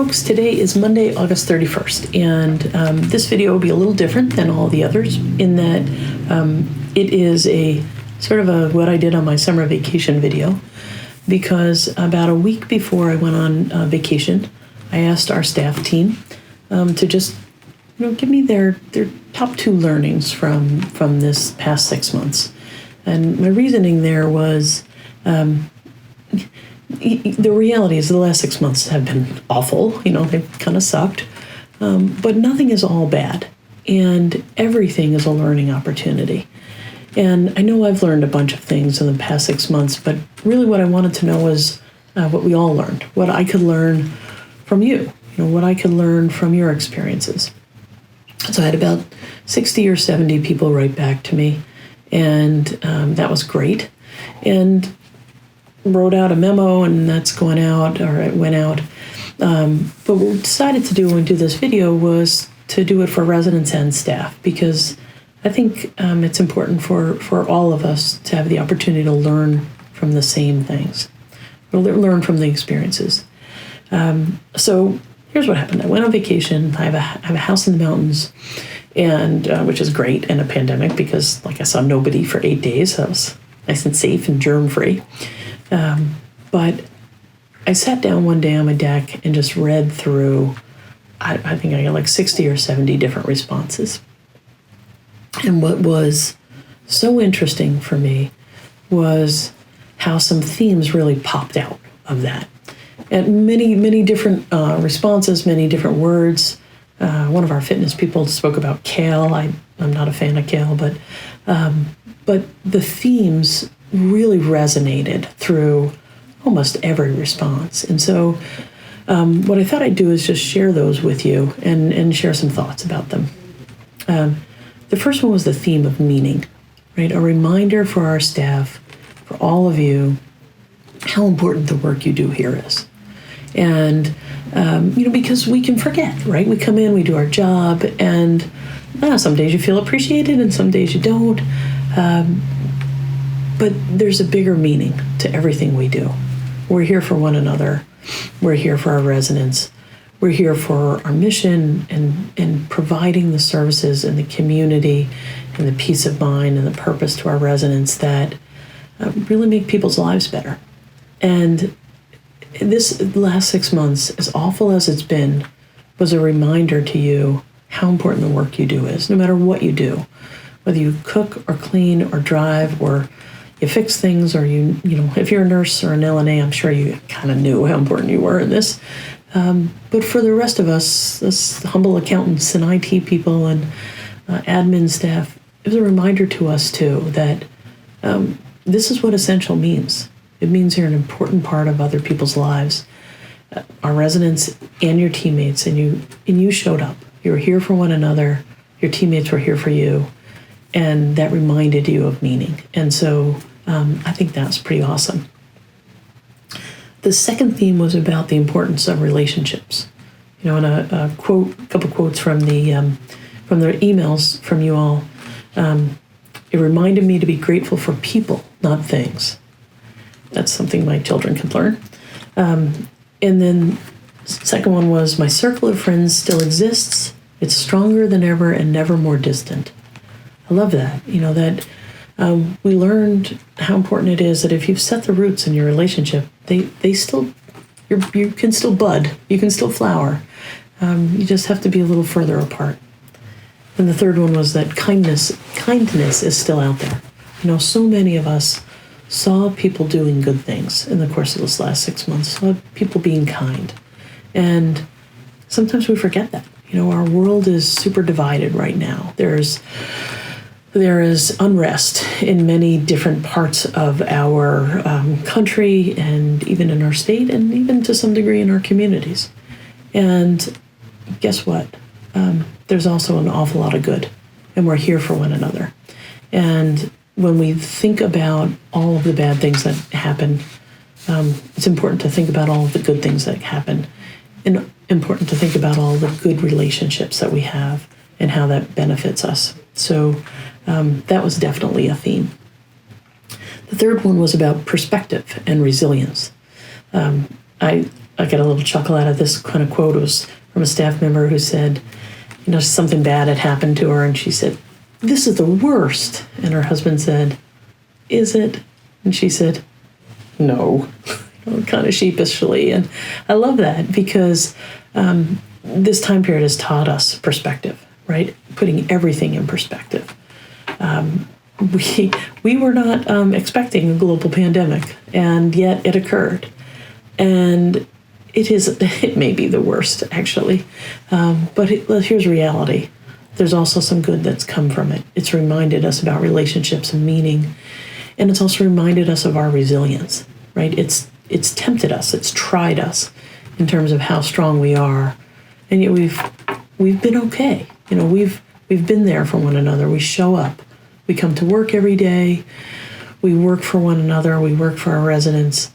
folks, today is Monday, August 31st, and this video will be a little different than all the others in that it is a sort of what I did on my summer vacation video, because about a week before I went on vacation, I asked our staff team to just give me their top 2 learnings from this past 6 months. And my reasoning there was the reality is the last 6 months have been awful. They've kind of sucked. But nothing is all bad. And everything is a learning opportunity. And I know I've learned a bunch of things in the past 6 months, but really what I wanted to know was what we all learned, what I could learn from you, what I could learn from your experiences. So I had about 60 or 70 people write back to me, and that was great. And wrote out a memo, and that's going out, or it went out. But what we decided to do when we do this video was to do it for residents and staff, because I think it's important for all of us to have the opportunity to learn from the same things, or learn from the experiences. So here's what happened. I went on vacation. I have a house in the mountains, and which is great in a pandemic because, I saw nobody for 8 days. So I was nice and safe and germ-free. But I sat down one day on my deck and just read through, I think I got 60 or 70 different responses. And what was so interesting for me was how some themes really popped out of that. And many different responses, many different words. One of our fitness people spoke about kale. I'm not a fan of kale, but the themes really resonated through almost every response. And so what I thought I'd do is just share those with you and share some thoughts about them. The first one was the theme of meaning, right? A reminder for our staff, for all of you, how important the work you do here is. And, because we can forget, right? We come in, we do our job, and some days you feel appreciated and some days you don't. But there's a bigger meaning to everything we do. We're here for one another. We're here for our residents. We're here for our mission and providing the services in the community and the peace of mind and the purpose to our residents that really make people's lives better. And this last 6 months, as awful as it's been, was a reminder to you how important the work you do is, no matter what you do. Whether you cook or clean or drive or you fix things, or if you're a nurse or an LNA, I'm sure you kind of knew how important you were in this. But for the rest of us, us humble accountants and IT people and admin staff, it was a reminder to us too that this is what essential means. It means you're an important part of other people's lives, our residents and your teammates, and you showed up. You were here for one another. Your teammates were here for you. And that reminded you of meaning. And so I think that's pretty awesome. The second theme was about the importance of relationships. And a couple quotes from the emails from you all. It reminded me to be grateful for people, not things. That's something my children can learn. And then second one was, my circle of friends still exists. It's stronger than ever and never more distant. I love that, we learned how important it is that if you've set the roots in your relationship, they still, you can still bud, you can still flower. You just have to be a little further apart. And the third one was that kindness is still out there. So many of us saw people doing good things in the course of this last 6 months, saw people being kind. And sometimes we forget that. Our world is super divided right now. There is unrest in many different parts of our country and even in our state and even to some degree in our communities. And guess what? There's also an awful lot of good, and we're here for one another. And when we think about all of the bad things that happen, it's important to think about all of the good things that happen, and important to think about all the good relationships that we have and how that benefits us. So that was definitely a theme. The third one was about perspective and resilience. I I got a little chuckle out of this kind of quote. It was from a staff member who said, something bad had happened to her, and she said, "This is the worst." And her husband said, "Is it?" And she said, "No," kind of sheepishly. And I love that because this time period has taught us perspective, right? Putting everything in perspective. We were not expecting a global pandemic, and yet it occurred. And it may be the worst, actually. But here's reality. There's also some good that's come from it. It's reminded us about relationships and meaning. And it's also reminded us of our resilience, right? It's tempted us. It's tried us in terms of how strong we are. And yet we've been okay. We've been there for one another. We show up. We come to work every day. We work for one another. We work for our residents.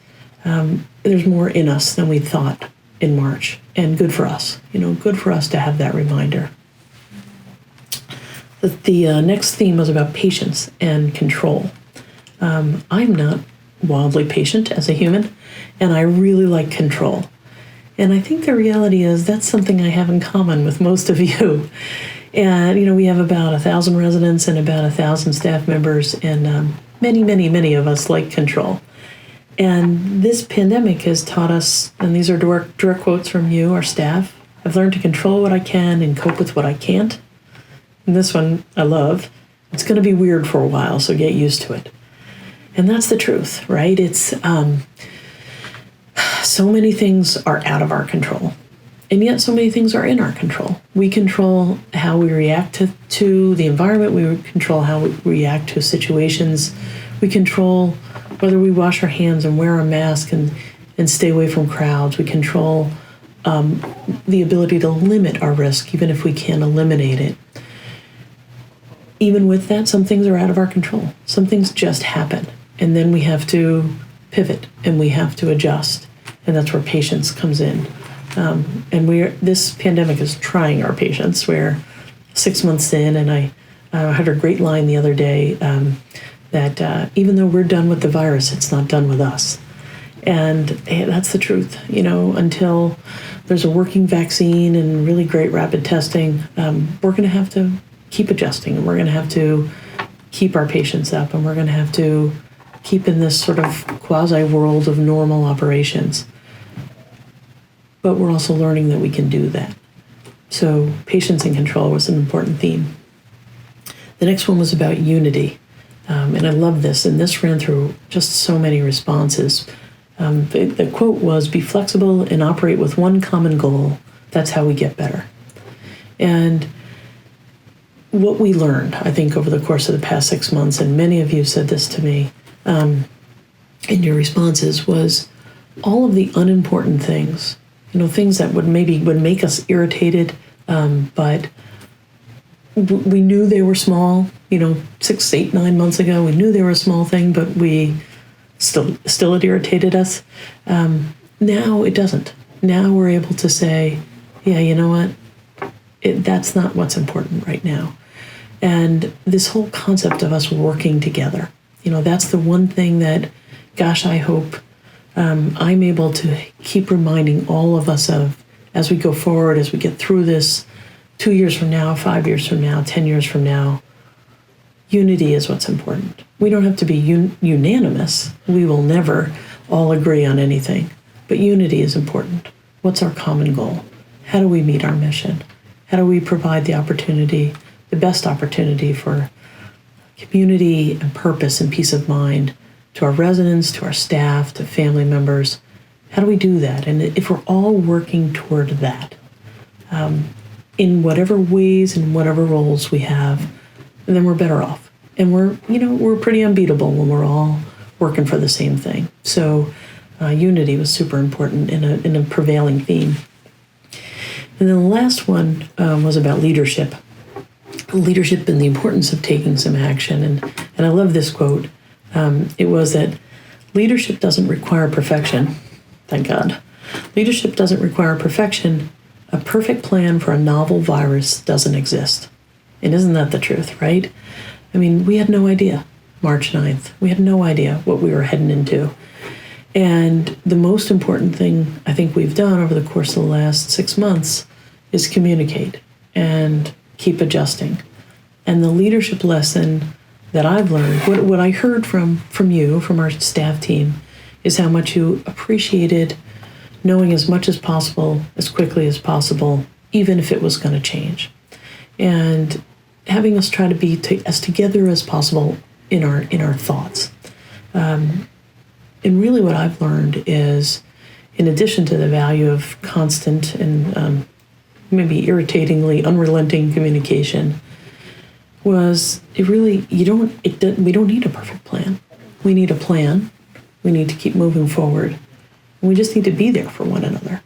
There's more in us than we thought in March, and good for us. Good for us to have that reminder. The next theme was about patience and control. I'm not wildly patient as a human, and I really like control. And I think the reality is that's something I have in common with most of you. And, we have about 1,000 residents and about 1,000 staff members, and many of us like control. And this pandemic has taught us, and these are direct quotes from you, our staff, "I've learned to control what I can and cope with what I can't." And this one I love. "It's going to be weird for a while, so get used to it." And that's the truth, right? It's so many things are out of our control. And yet so many things are in our control. We control how we react to the environment. We control how we react to situations. We control whether we wash our hands and wear a mask and stay away from crowds. We control the ability to limit our risk, even if we can't eliminate it. Even with that, some things are out of our control. Some things just happen. And then we have to pivot and we have to adjust. And that's where patience comes in. And this pandemic is trying our patience. We're 6 months in, and I had a great line the other day that even though we're done with the virus, it's not done with us. And that's the truth. Until there's a working vaccine and really great rapid testing, we're going to have to keep adjusting, and we're going to have to keep our patience up, and we're going to have to keep in this sort of quasi-world of normal operations. But we're also learning that we can do that. So patience and control was an important theme. The next one was about unity. And I love this. And this ran through just so many responses. The quote was, "Be flexible and operate with one common goal. That's how we get better." And what we learned, I think, over the course of the past 6 months, and many of you said this to me in your responses, was all of the unimportant things, things that would make us irritated, but we knew they were small, 6, 8, 9 months ago. We knew they were a small thing, but we still it irritated us. Now it doesn't. Now we're able to say, yeah, you know what? That's not what's important right now. And this whole concept of us working together, that's the one thing that, gosh, I hope I'm able to keep reminding all of us of as we go forward, as we get through this 2 years from now, 5 years from now, 10 years from now. Unity is what's important. We don't have to be unanimous. We will never all agree on anything. But unity is important. What's our common goal? How do we meet our mission? How do we provide the best opportunity for community and purpose and peace of mind to our residents, to our staff, to family members? How do we do that? And if we're all working toward that, in whatever ways and whatever roles we have, then we're better off. And we're pretty unbeatable when we're all working for the same thing. So unity was super important in a prevailing theme. And then the last one was about leadership. Leadership and the importance of taking some action. And I love this quote. It was that leadership doesn't require perfection. Thank God. Leadership doesn't require perfection. A perfect plan for a novel virus doesn't exist. And isn't that the truth, right? I mean, we had no idea March 9th. We had no idea what we were heading into. And the most important thing I think we've done over the course of the last 6 months is communicate and keep adjusting. And the leadership lesson that I've learned, what I heard from you, from our staff team, is how much you appreciated knowing as much as possible, as quickly as possible, even if it was going to change. And having us try to be as together as possible in our thoughts. And really what I've learned is, in addition to the value of constant and maybe irritatingly unrelenting communication, was we don't need a perfect plan. We need a plan. We need to keep moving forward. And we just need to be there for one another.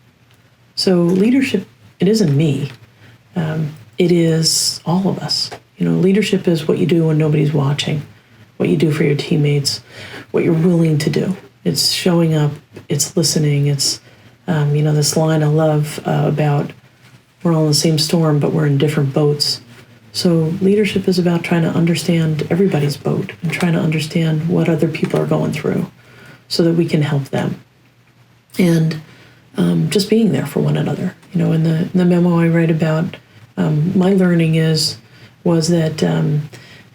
So leadership, it isn't me. It is all of us. Leadership is what you do when nobody's watching, what you do for your teammates, what you're willing to do. It's showing up, it's listening, it's, this line I love about we're all in the same storm, but we're in different boats. So leadership is about trying to understand everybody's boat and trying to understand what other people are going through so that we can help them. And just being there for one another. In the memo I write about, my learning was that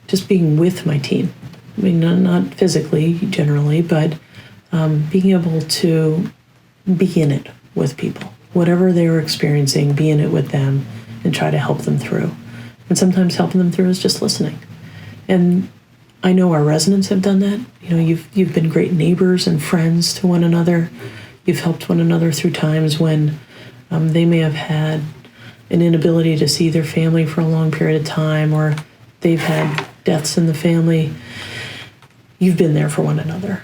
just being with my team. I mean, not physically generally, but being able to be in it with people. Whatever they're experiencing, be in it with them and try to help them through. And sometimes helping them through is just listening. And I know our residents have done that. You've been great neighbors and friends to one another. You've helped one another through times when they may have had an inability to see their family for a long period of time, or they've had deaths in the family. You've been there for one another.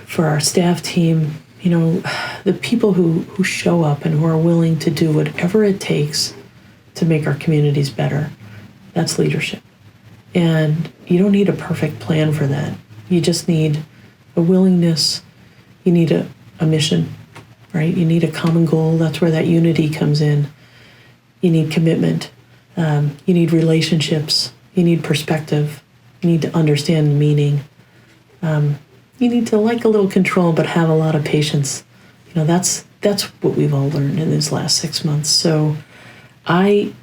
For our staff team, the people who show up and who are willing to do whatever it takes to make our communities better, that's leadership. And you don't need a perfect plan for that. You just need a willingness. You need a mission, right? You need a common goal. That's where that unity comes in. You need commitment. You need relationships. You need perspective. You need to understand meaning. You need to like a little control, but have a lot of patience. That's what we've all learned in these last 6 months. So I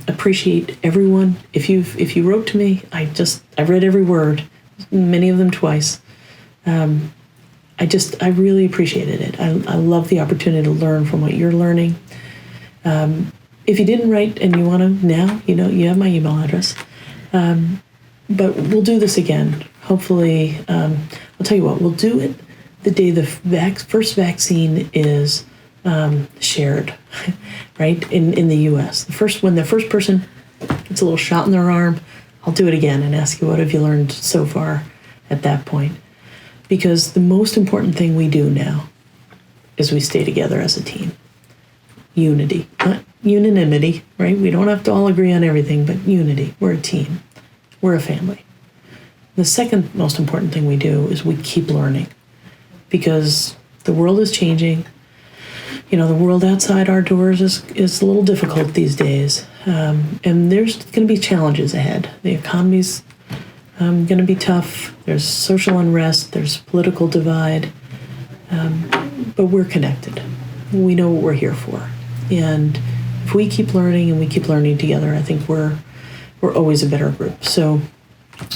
appreciate everyone. If you wrote to me, I read every word, many of them twice. I really appreciated it. I love the opportunity to learn from what you're learning. If you didn't write and you want to now, you have my email address. But we'll do this again. Hopefully, I'll tell you what, we'll do it the day the first vaccine is shared, right, in the U.S. When the first person gets a little shot in their arm, I'll do it again and ask you, what have you learned so far at that point? Because the most important thing we do now is we stay together as a team. Unity, not unanimity, right? We don't have to all agree on everything, but unity. We're a team. We're a family. The second most important thing we do is we keep learning, because the world is changing. The world outside our doors is a little difficult these days. And there's going to be challenges ahead. The economy's going to be tough. There's social unrest. There's political divide. But we're connected. We know what we're here for. And if we keep learning and we keep learning together, I think we're always a better group. So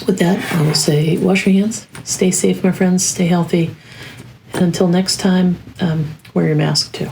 with that, I will say, wash your hands, stay safe, my friends, stay healthy. And until next time, wear your mask too.